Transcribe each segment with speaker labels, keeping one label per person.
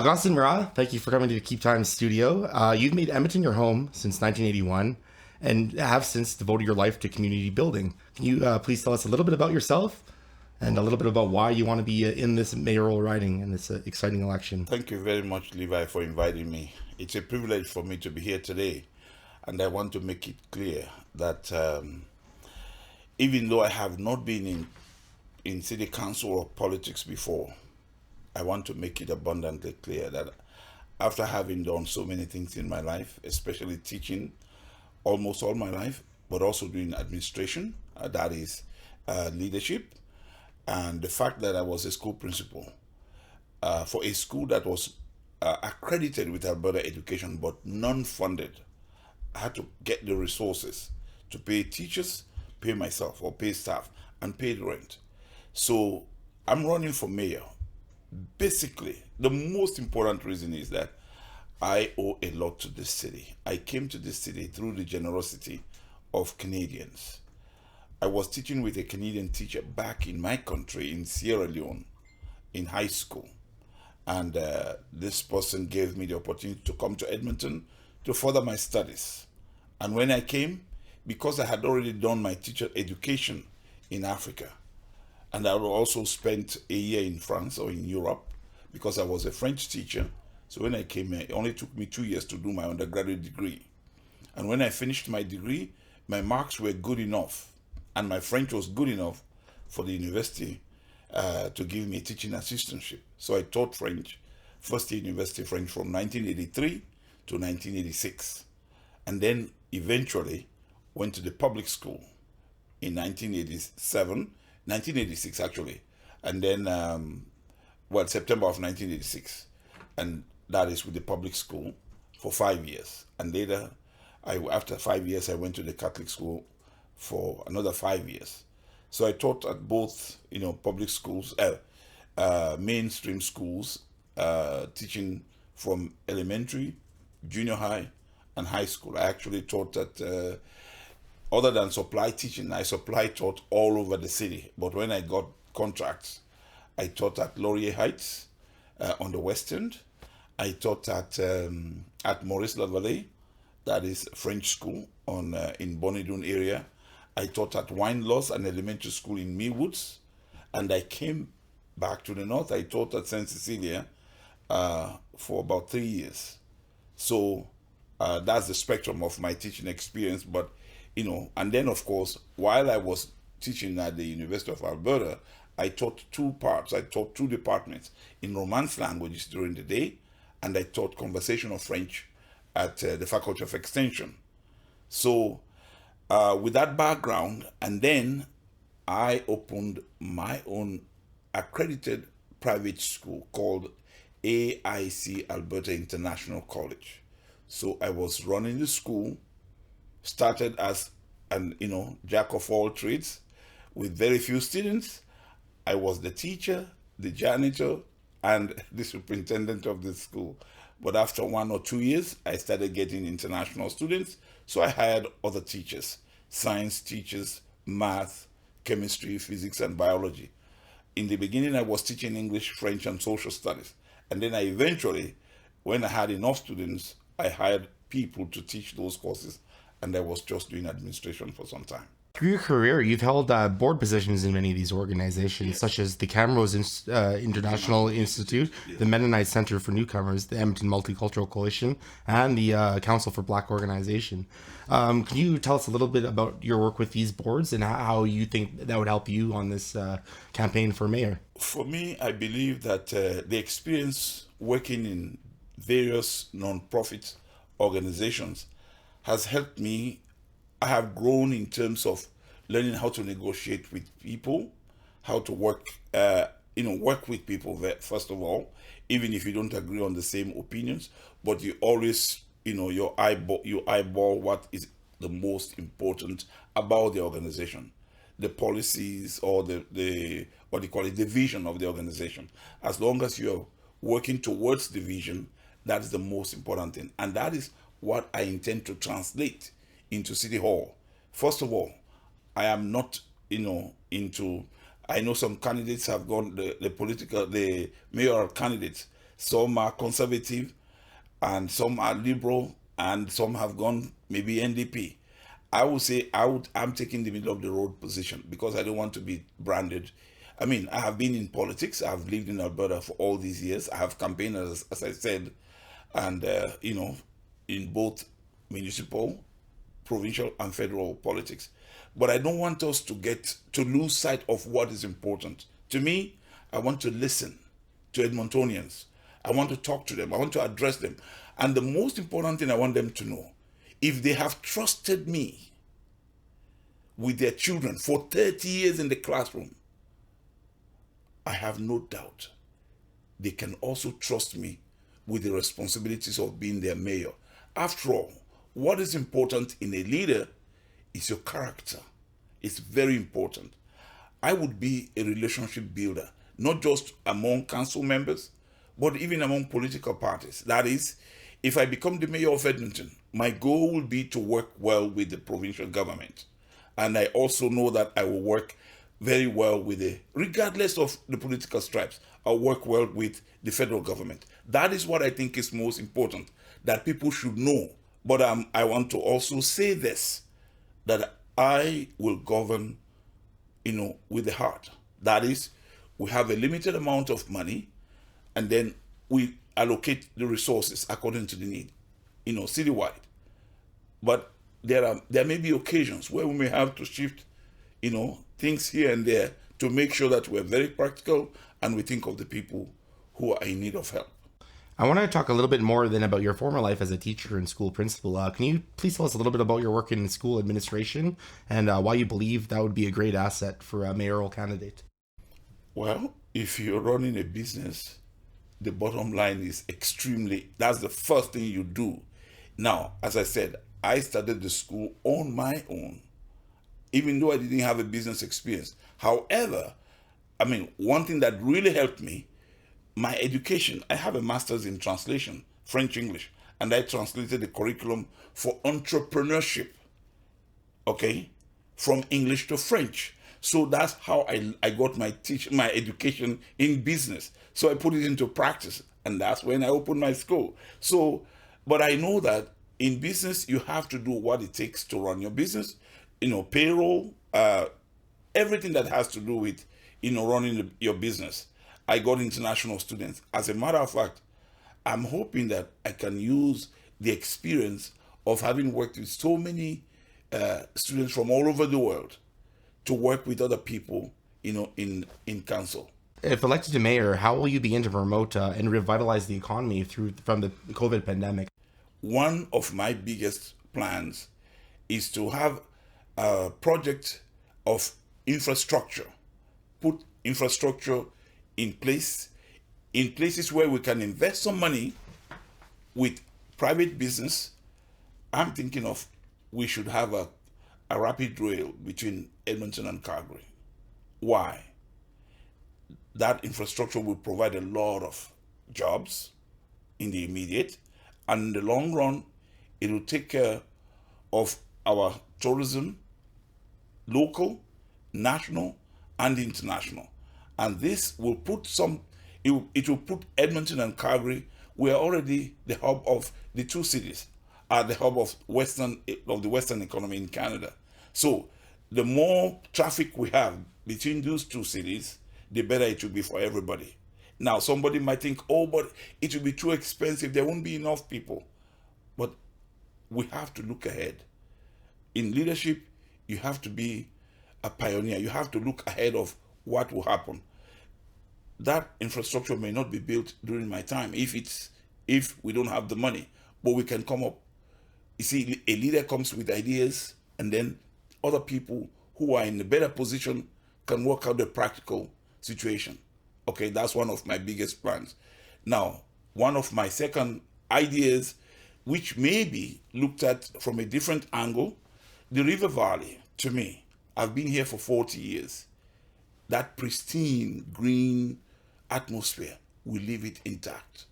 Speaker 1: Augustine Marah, thank you for coming to the Keep Time studio. You've made Edmonton your home since 1981 and have since devoted your life to community building. Can you please tell us a little bit about yourself and a little bit about why you want to be in this mayoral riding in this exciting election?
Speaker 2: Thank you very much, Levi, for inviting me. It's a privilege for me to be here today, and I want to make it clear that even though I have not been in city council or politics before, I want to make it abundantly clear that after having done so many things in my life, especially teaching almost all my life, but also doing administration, that is leadership, and the fact that I was a school principal for a school that was accredited with Alberta Education but non-funded. I had to get the resources to pay teachers, pay myself, or pay staff, and pay the rent. So I'm running for mayor. Basically, the most important reason is that I owe a lot to this city. I came to this city through the generosity of Canadians. I was teaching with a Canadian teacher back in my country in Sierra Leone in high school. And this person gave me the opportunity to come to Edmonton to further my studies. And when I came, because I had already done my teacher education in Africa, and I also spent a year in France or in Europe because I was a French teacher. So when I came here, it only took me 2 years to do my undergraduate degree. And when I finished my degree, my marks were good enough and my French was good enough for the university to give me a teaching assistantship. So I taught French, first year university French from 1983 to 1986. And then eventually went to the public school in 1986 actually, and then September of 1986, and that is with the public school for 5 years. And later, after 5 years, I went to the Catholic school for another 5 years. So I taught at both, public schools, mainstream schools, teaching from elementary, junior high, and high school. I actually taught at other than supply teaching, I supply taught all over the city. But when I got contracts, I taught at Laurier Heights on the West End. I taught at Maurice Lavallée, that is French school in Bonnie-Doon area. I taught at Wine Loss, an elementary school in Meawoods. And I came back to the north. I taught at St. Cecilia for about 3 years. So that's the spectrum of my teaching experience. But and then of course, while I was teaching at the University of Alberta, I taught two parts. I taught two departments in Romance languages during the day, and I taught conversational French at the Faculty of Extension. So with that background, and then I opened my own accredited private school called AIC Alberta International College. So I was running the school, started as an jack of all trades with very few students. I was the teacher, the janitor, and the superintendent of the school. But after 1 or 2 years, I started getting international students. So I hired other teachers, science teachers, math, chemistry, physics, and biology. In the beginning, I was teaching English, French, and social studies. And then I eventually, when I had enough students, I hired people to teach those courses, and I was just doing administration for some time.
Speaker 1: Through your career, you've held board positions in many of these organizations, such as the Camrose International Institute, the Mennonite Center for Newcomers, the Edmonton Multicultural Coalition, and the Council for Black Organization. Can you tell us a little bit about your work with these boards and how you think that would help you on this campaign for mayor?
Speaker 2: For me, I believe that the experience working in various non-profit organizations has helped me. I have grown in terms of learning how to negotiate with people, how to work with people first of all, even if you don't agree on the same opinions, but you always, you eyeball what is the most important about the organization, the policies or the what do you call it, the vision of the organization. As long as you're working towards the vision, that's the most important thing. And that is what I intend to translate into City Hall. First of all, I am not, I know some candidates have gone, the mayoral candidates some are conservative, and some are liberal, and some have gone maybe NDP. I would say I'm taking the middle of the road position because I don't want to be branded. I mean, I have been in politics. I've lived in Alberta for all these years. I have campaigned, as I said, and in both municipal, provincial, and federal politics. But I don't want us to lose sight of what is important. To me, I want to listen to Edmontonians. I want to talk to them. I want to address them. And the most important thing I want them to know, if they have trusted me with their children for 30 years in the classroom, I have no doubt they can also trust me with the responsibilities of being their mayor. After all, what is important in a leader is your character. It's very important. I would be a relationship builder, not just among council members, but even among political parties. That is, if I become the mayor of Edmonton, my goal will be to work well with the provincial government. And I also know that I will work very well with regardless of the political stripes, I'll work well with the federal government. That is what I think is most important, that people should know. But I want to also say this, that I will govern, with the heart. That is, we have a limited amount of money, and then we allocate the resources according to the need, citywide. But there may be occasions where we may have to shift, things here and there to make sure that we're very practical and we think of the people who are in need of help.
Speaker 1: I want to talk a little bit more then about your former life as a teacher and school principal. Can you please tell us a little bit about your work in school administration and why you believe that would be a great asset for a mayoral candidate?
Speaker 2: Well, if you're running a business, the bottom line is that's the first thing you do. Now, as I said, I started the school on my own, even though I didn't have a business experience. However, one thing that really helped me, my education. I have a master's in translation, French English, and I translated the curriculum for entrepreneurship, from English to French. So that's how I got my education in business. So I put it into practice, and that's when I opened my school. So, but I know that in business, you have to do what it takes to run your business, payroll, everything that has to do with, running your business. I got international students. As a matter of fact, I'm hoping that I can use the experience of having worked with so many students from all over the world to work with other people, in council.
Speaker 1: If elected to mayor, how will you begin to promote and revitalize the economy from the COVID pandemic?
Speaker 2: One of my biggest plans is to have a project of infrastructure, put infrastructure in places where we can invest some money with private business. I'm thinking of we should have a rapid rail between Edmonton and Calgary. Why? That infrastructure will provide a lot of jobs in the immediate, and in the long run, it will take care of our tourism, local, national, and international. And this will it will put Edmonton and Calgary. We are already the hub of the two cities, are the hub of the Western economy in Canada. So the more traffic we have between those two cities, the better it will be for everybody. Now, somebody might think, but it will be too expensive. There won't be enough people. But we have to look ahead. In leadership, you have to be a pioneer. You have to look ahead of what will happen. That infrastructure may not be built during my time if we don't have the money, but we can come up. You see, a leader comes with ideas, and then other people who are in a better position can work out the practical situation. That's one of my biggest plans. Now, one of my second ideas, which may be looked at from a different angle, the River Valley, to me, I've been here for 40 years. That pristine green atmosphere, we leave it intact.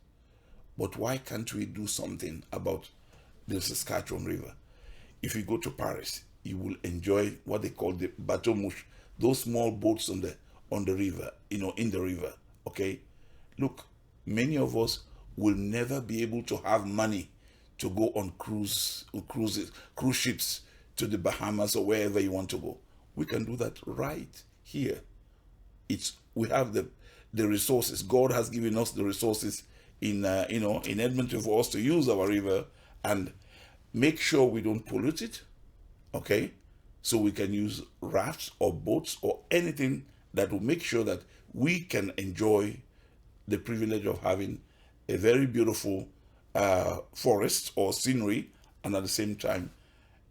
Speaker 2: But why can't we do something about the Saskatchewan River? If you go to Paris, you will enjoy what they call the bateau mouche, those small boats on the river, in the river. Look, many of us will never be able to have money to go on cruise ships to the Bahamas or wherever you want to go. We can do that right here. We have the resources. God has given us the resources in Edmonton for us to use our river and make sure we don't pollute it. Okay, so we can use rafts or boats or anything that will make sure that we can enjoy the privilege of having a very beautiful forest or scenery, and at the same time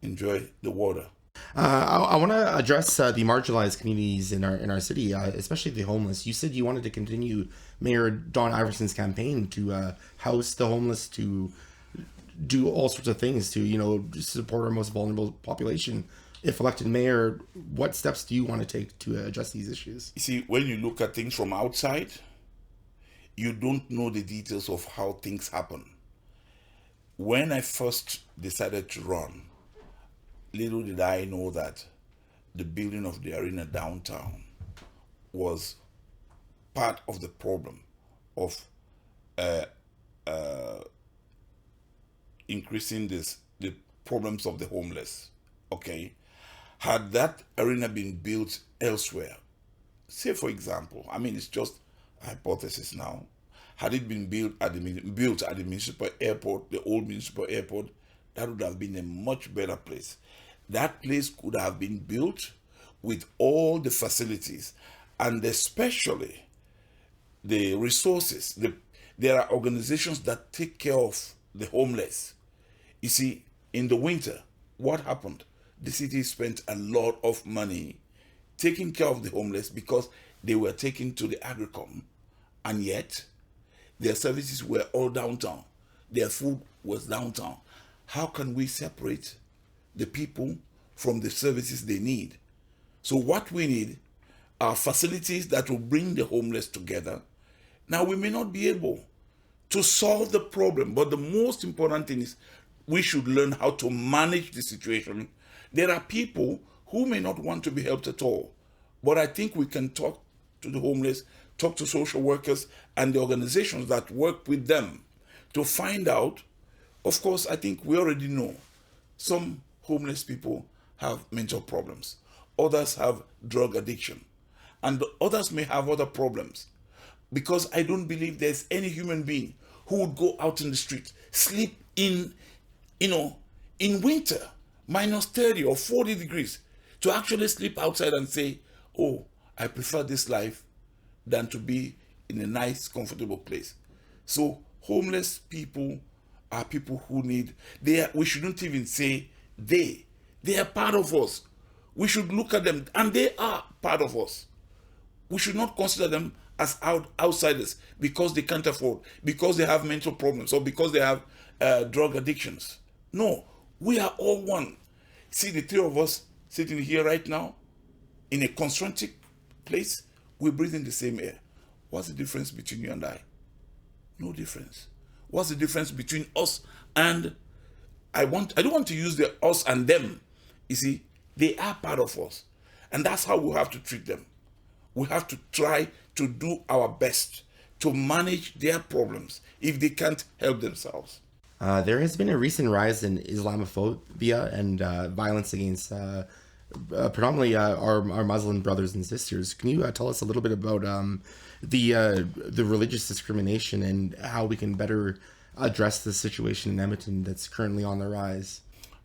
Speaker 2: enjoy the water.
Speaker 1: I want to address the marginalized communities in our city, especially the homeless. You said you wanted to continue Mayor Don Iverson's campaign to house the homeless, to do all sorts of things to support our most vulnerable population. If elected mayor, what steps do you want to take to address these issues?
Speaker 2: You see, when you look at things from outside, you don't know the details of how things happen. When I first decided to run, little did I know that the building of the arena downtown was part of the problem of increasing the problems of the homeless. Okay, had that arena been built elsewhere, say for example, it's just a hypothesis now, had it been built at the municipal airport, the old municipal airport, that would have been a much better place. That place could have been built with all the facilities and especially the resources. There are organizations that take care of the homeless. You see, in the winter, what happened? The city spent a lot of money taking care of the homeless because they were taken to the agricom, and yet their services were all downtown. Their food was downtown. How can we separate the people from the services they need? So what we need are facilities that will bring the homeless together. Now, we may not be able to solve the problem, but the most important thing is we should learn how to manage the situation. There are people who may not want to be helped at all, but I think we can talk to the homeless, talk to social workers and the organizations that work with them to find out. Of course, I think we already know some homeless people have mental problems, others have drug addiction, and others may have other problems, because I don't believe there's any human being who would go out in the street, sleep in winter, minus 30 or 40 degrees, to actually sleep outside and say, oh, I prefer this life than to be in a nice, comfortable place. So homeless people are people who need, we shouldn't even say they are part of us. We should look at them, and they are part of us. We should not consider them as outsiders because they can't afford, because they have mental problems, or because they have drug addictions. No, we are all one. See, the three of us sitting here right now in a concentric place, we're breathing the same air. What's the difference between you and I? No difference. What's the difference between us and I don't want to use the us and them. You see, they are part of us. And that's how we have to treat them. We have to try to do our best to manage their problems if they can't help themselves.
Speaker 1: There has been a recent rise in Islamophobia and violence against predominantly our Muslim brothers and sisters. Can you tell us a little bit about the religious discrimination and how we can better address the situation in Edmonton that's currently on the rise?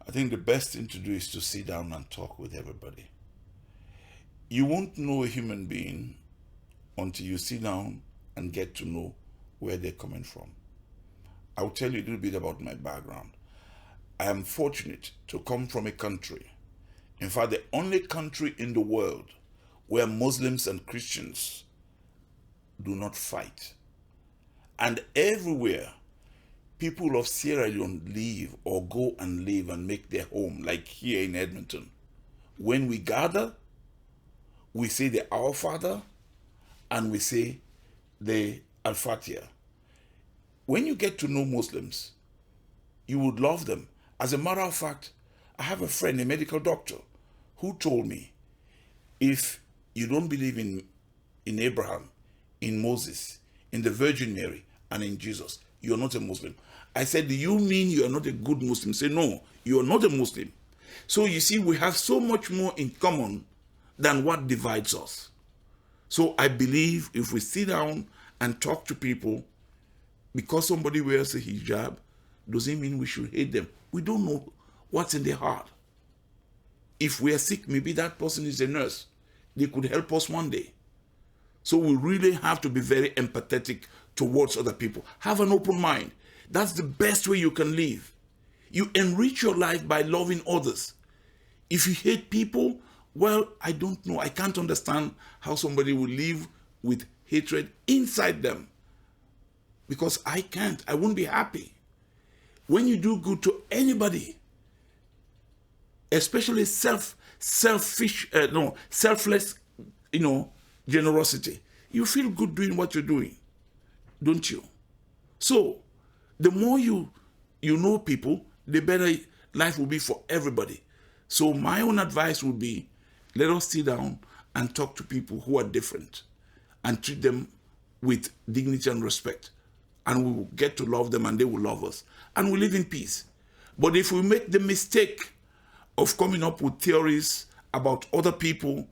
Speaker 2: I think the best thing to do is to sit down and talk with everybody. You won't know a human being until you sit down and get to know where they're coming from. I'll tell you a little bit about my background. I am fortunate to come from a country, in fact, the only country in the world where Muslims and Christians do not fight. And everywhere people of Sierra Leone live or go and live and make their home, like here in Edmonton, when we gather, we say the Our Father and we say the Al-Fatiha. When you get to know Muslims, you would love them. As a matter of fact, I have a friend, a medical doctor, who told me, if you don't believe in Abraham, in Moses, in the Virgin Mary, and in Jesus. You're not a Muslim. I said, do you mean you are not a good Muslim? Say, no, you are not a Muslim. So you see, we have so much more in common than what divides us. So I believe if we sit down and talk to people, because somebody wears a hijab, doesn't mean we should hate them. We don't know what's in their heart. If we are sick, maybe that person is a nurse. They could help us one day. So we really have to be very empathetic towards other people. Have an open mind. That's the best way you can live. You enrich your life by loving others. If you hate people, well, I don't know. I can't understand how somebody will live with hatred inside them. Because I can't. I won't be happy. When you do good to anybody, especially selfless, generosity, you feel good doing what you're doing, don't you? So, the more you know people, the better life will be for everybody. So my own advice would be, let us sit down and talk to people who are different and treat them with dignity and respect. And we will get to love them and they will love us. And we live in peace. But if we make the mistake of coming up with theories about other people,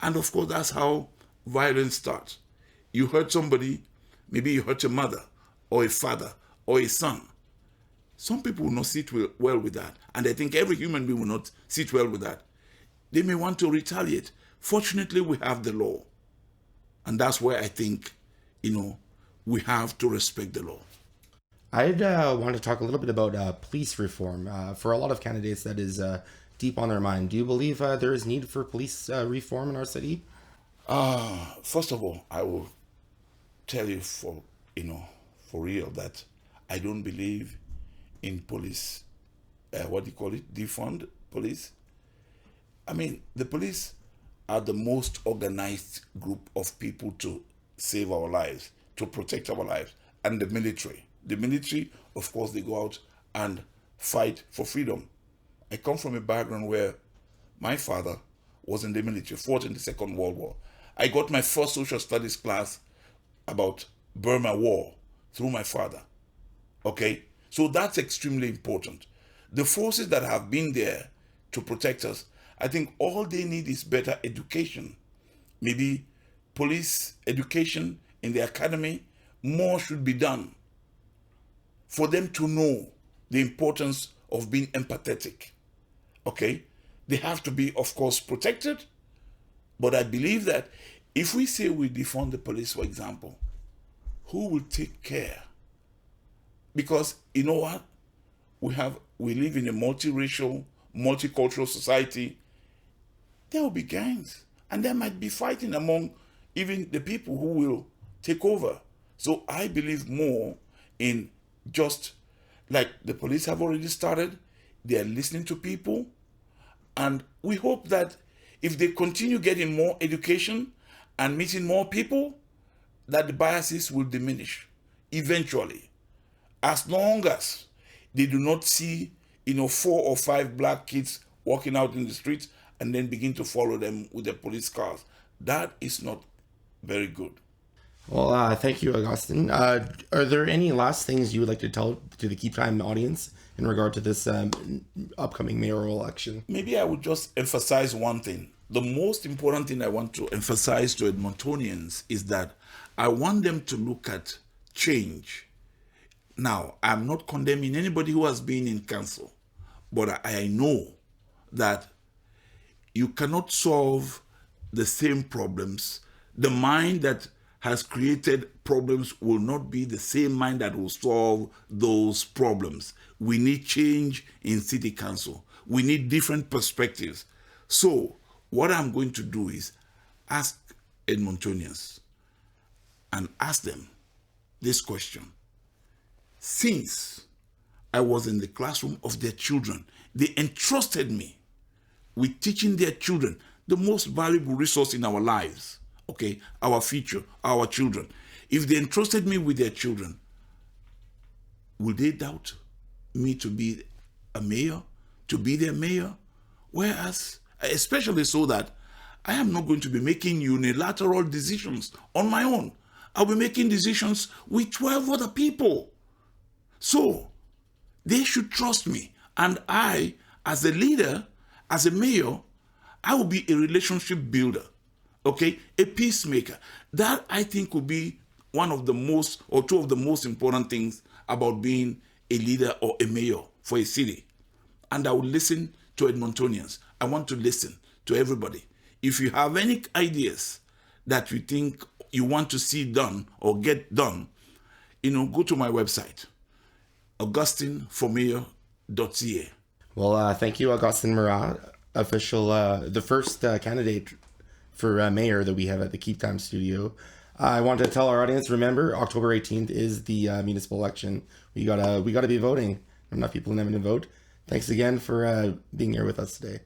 Speaker 2: and of course that's how violence starts. You hurt somebody, maybe you hurt a mother or a father or a son. Some people will not sit well with that. And I think every human being will not sit well with that. They may want to retaliate. Fortunately, we have the law. And that's where I think, we have to respect the law.
Speaker 1: I'd want to talk a little bit about police reform. For a lot of candidates, that is deep on their mind. Do you believe there is need for police reform in our city?
Speaker 2: First of all, I will tell you for real that I don't believe in police, defund police. I mean, the police are the most organized group of people to save our lives, to protect our lives, and the military. The military, of course, they go out and fight for freedom. I come from a background where my father was in the military, fought in the Second World War. I got my first social studies class about Burma War through my father. Okay? So that's extremely important. The forces that have been there to protect us, I think all they need is better education. Maybe police education in the academy, more should be done for them to know the importance of being empathetic. Okay? They have to be, of course, protected. But I believe that if we say we defund the police, for example, who will take care? Because you know what? We live in a multiracial, multicultural society. There will be gangs. And there might be fighting among even the people who will take over. So I believe more in just like the police have already started. They are listening to people. And we hope that if they continue getting more education and meeting more people, that the biases will diminish eventually. As long as they do not see, 4 or 5 black kids walking out in the streets and then begin to follow them with their police cars. That is not very good.
Speaker 1: Well, thank you, Augustine. Are there any last things you would like to tell to the Keep Time audience in regard to this upcoming mayoral election?
Speaker 2: Maybe I would just emphasize one thing. The most important thing I want to emphasize to Edmontonians is that I want them to look at change. Now, I'm not condemning anybody who has been in council, but I know that you cannot solve the same problems. The mind that has created problems will not be the same mind that will solve those problems. We need change in city council. We need different perspectives. So what I'm going to do is ask Edmontonians and ask them this question. Since I was in the classroom of their children, they entrusted me with teaching their children, the most valuable resource in our lives, okay, our future, our children. If they entrusted me with their children, will they doubt me to be a mayor, to be their mayor? Whereas, especially so that I am not going to be making unilateral decisions on my own. I'll be making decisions with 12 other people. So they should trust me. And I, as a leader, as a mayor, I will be a relationship builder, okay? A peacemaker. That, I think, will be one of the most, or two of the most important things about being a leader or a mayor for a city. And I will listen to Edmontonians. I want to listen to everybody. If you have any ideas that you think you want to see done or get done, go to my website, augustineformayor.ca.
Speaker 1: Well, thank you, Augustine Marah, the first candidate for mayor that we have at the Keep Time studio. I want to tell our audience, remember, October 18th is the municipal election. We gotta be voting. Enough people in Edmonton vote. Thanks again for being here with us today.